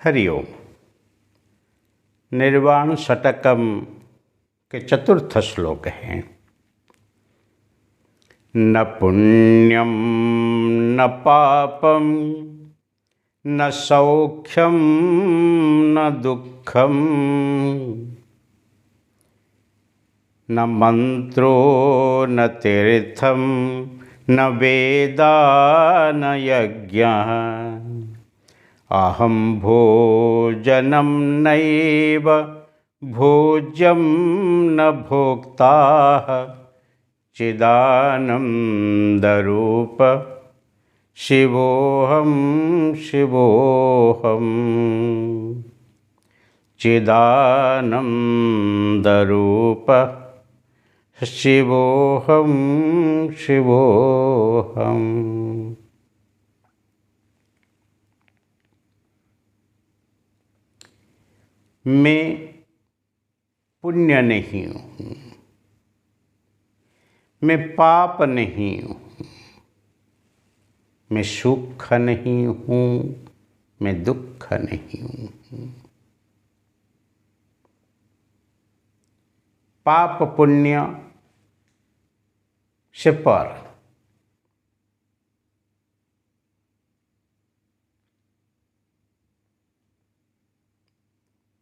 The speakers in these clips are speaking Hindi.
हरिओम। निर्वाण षटकम के चतुर्थ श्लोक हैं। न पुण्यम न पापम न सौख्यम न दुःखम न मंत्रो न तीर्थम न वेदा न यज्ञ अहम भोजनम नैव भोज्यम न भोक्ता चिदानंदरूप शिवोऽहं शिवोऽहम् चिदानंदरूप शिवोऽहं शिवोऽहम्। मैं पुण्य नहीं हूँ, मैं पाप नहीं हूँ, मैं सुख नहीं हूँ, मैं दुख नहीं हूँ। पाप पुण्य से पर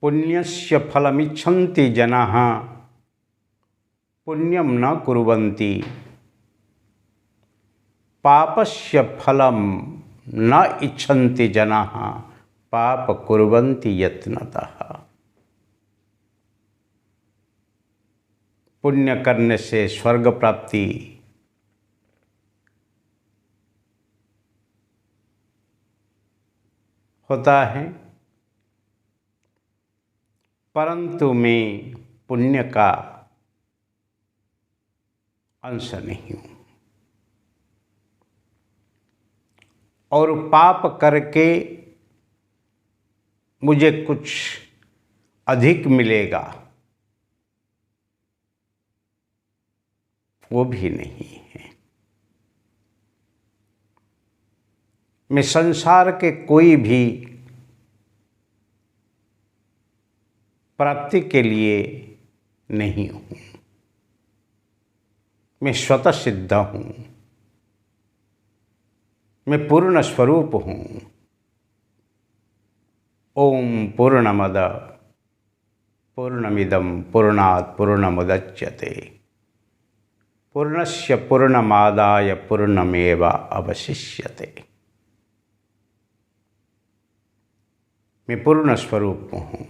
पुण्यस्य फलमिच्छन्ति जनाः पुण्यम न कुर्वन्ति पापस्य फलम न इच्छन्ति जनाः पाप कुर्वन्ति यत्नतः। पुण्य करने से स्वर्ग प्राप्ति, होता है, परंतु मैं पुण्य का अंश नहीं हूँ और पाप करके मुझे कुछ अधिक मिलेगा वो भी नहीं है। मैं संसार के कोई भी प्राप्ति के लिए नहीं हूँ, मैं स्वतः सिद्ध हूँ, मैं पूर्ण स्वरूप हूँ। ओम पूर्णमद पूर्णमिदं पूर्णात् पूर्णमुदच्यते पूर्णस्य पूर्णमादाय पूर्णमेव अवशिष्यते। मैं पूर्ण स्वरूप हूँ।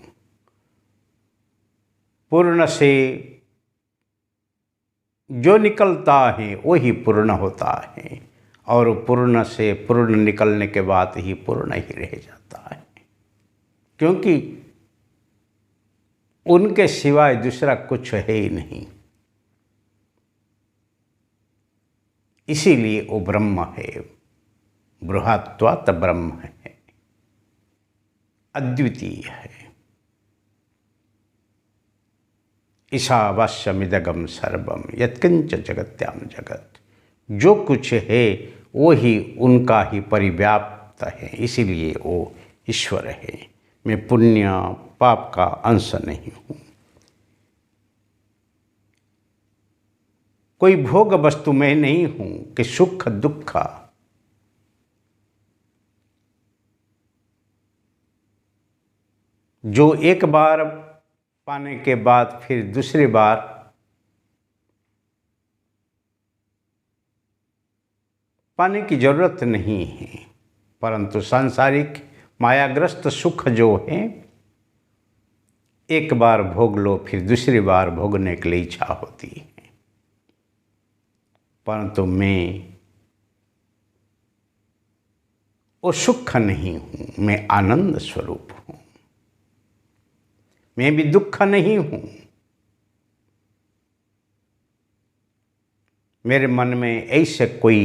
पूर्ण से जो निकलता है वही पूर्ण होता है और पूर्ण से पूर्ण निकलने के बाद ही पूर्ण ही रह जाता है, क्योंकि उनके सिवाय दूसरा कुछ है ही नहीं। इसीलिए वो ब्रह्म है, बृहत्वात् ब्रह्म है, अद्वितीय है। ईशावास्यमिदगम सर्वम यत्किंच जगत्याम जगत, जो कुछ है वो ही उनका ही परिव्याप्त है, इसीलिए वो ईश्वर है। मैं पुण्य पाप का अंश नहीं हूँ। कोई भोग वस्तु मैं नहीं हूँ कि सुख दुख जो एक बार पाने के बाद फिर दूसरी बार पाने की जरूरत नहीं है, परंतु सांसारिक मायाग्रस्त सुख जो है एक बार भोग लो फिर दूसरी बार भोगने के लिए इच्छा होती है। परंतु मैं वो सुख नहीं हूँ, मैं आनंद स्वरूप हूँ। मैं भी दुख नहीं हूँ। मेरे मन में ऐसे कोई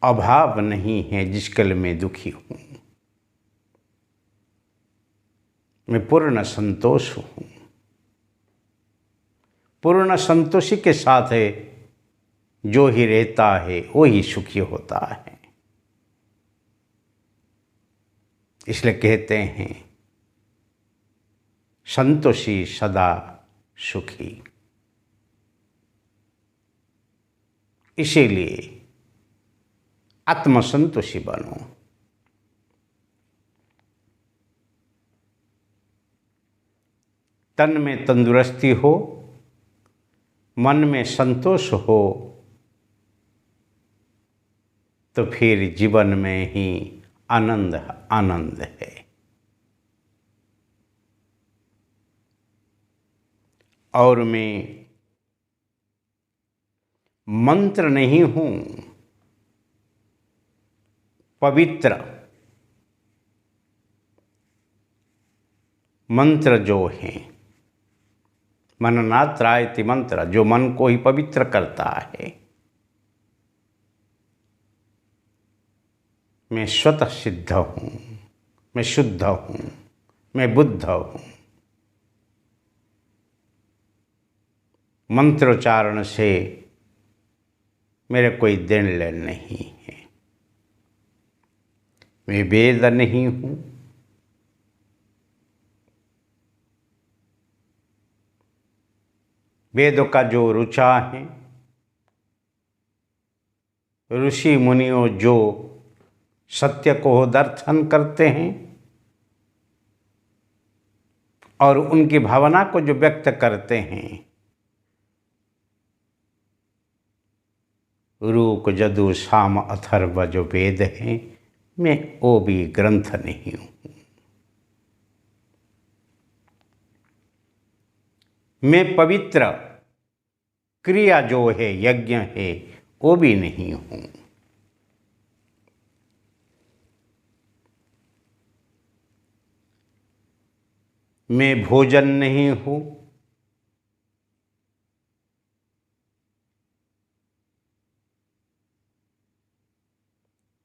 अभाव नहीं है जिसके लिए मैं दुखी हूँ। मैं पूर्ण संतोष हूँ। पूर्ण संतोषी के साथ है जो ही रहता है वो ही सुखी होता है। इसलिए कहते हैं संतोषी सदा सुखी। इसीलिए आत्मसंतोषी बनो। तन में तंदुरुस्ती हो, मन में संतोष हो, तो फिर जीवन में ही आनंद आनंद है। और मैं मंत्र नहीं हूँ, पवित्र मंत्र जो हैं, मननात्रायति मंत्र, जो मन को ही पवित्र करता है। मैं स्वतः सिद्ध हूँ, मैं शुद्ध हूँ, मैं बुद्ध हूँ। मंत्रोच्चारण से मेरे कोई देन लेन नहीं है। मैं वेद नहीं हूँ, वेदों का जो ऋचा है, ऋषि मुनियों जो सत्य को दर्शन करते हैं और उनकी भावना को जो व्यक्त करते हैं, ऋक यजुः साम अथर्व जो वेद हैं, मैं वो भी ग्रंथ नहीं हूँ। मैं पवित्र क्रिया जो है, यज्ञ है, वो भी नहीं हूँ। मैं भोजन नहीं हूँ,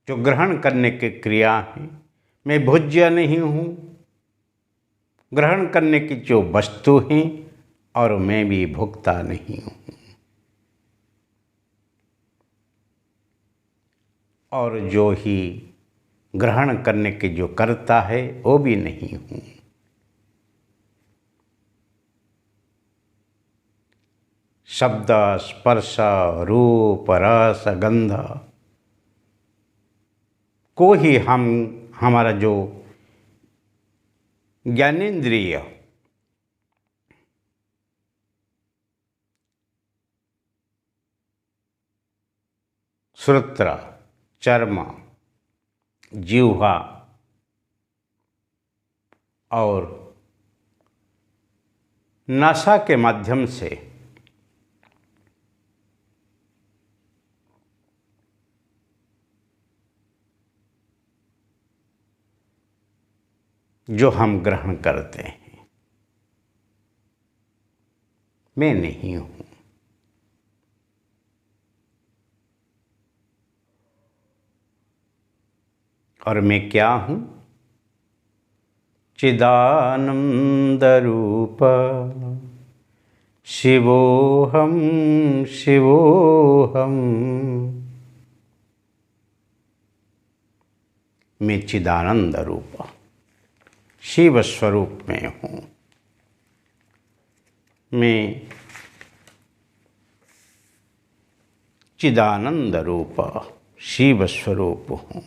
जो ग्रहण करने की क्रिया है। मैं भोज्य नहीं हूँ, ग्रहण करने की जो वस्तु हैं, और मैं भी भोक्ता नहीं हूँ। और जो ही ग्रहण करने की जो करता है, वो भी नहीं हूँ। शब्द, स्पर्श, रूप, रस, गंध को ही हमारा जो ज्ञानेंद्रिय श्रोत्र, चर्म, जिह्वा और नासा के माध्यम से जो हम ग्रहण करते हैं, मैं नहीं हूँ। और मैं क्या हूँ? चिदानंद रूप शिवोहम शिवोहम। मैं चिदानंद रूप शिव स्वरूप में हूँ। मैं चिदानंद रूप शिव स्वरूप हूँ।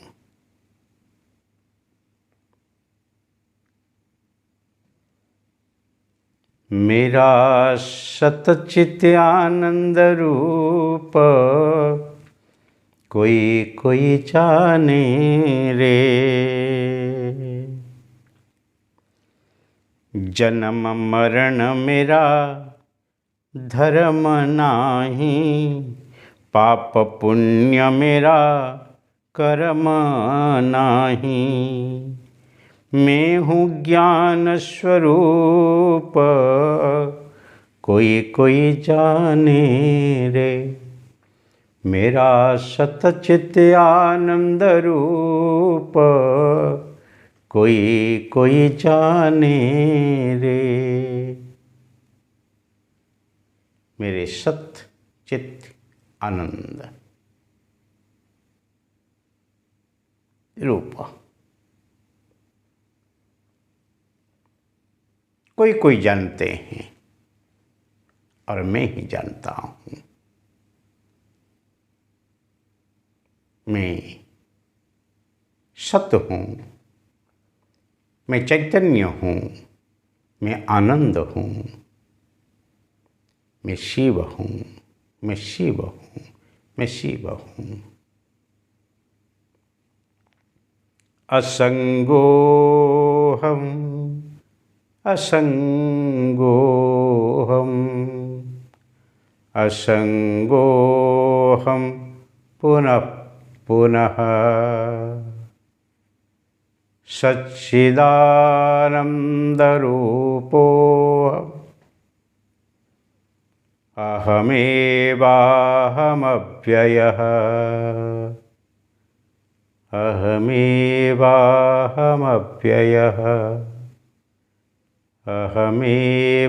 मेरा सतचित आनंद रूप कोई कोई जाने रे। जन्म मरण मेरा धर्म नाही, पाप पुण्य मेरा कर्म नाही। मैं हूँ ज्ञान स्वरूप कोई कोई जाने रे। मेरा सतचित आनंद रूप कोई कोई जाने रे। मेरे सत चित आनंद रूप कोई कोई जानते हैं और मैं ही जानता हूँ। मैं सत्य हूँ, मैं चैतन्य हूँ, मैं आनंद हूँ, मैं शिव हूँ, मैं शिव हूँ, मैं शिव हूँ। असंगोहम असंगोहम असंगोहम पुनः पुनः सच्चिदानंदरूपोऽहम् अहमेवाहमव्ययः अहमेवाहमव्ययः अहमेवाहमव्ययः।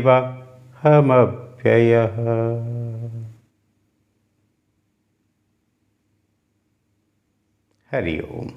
हरि ओम।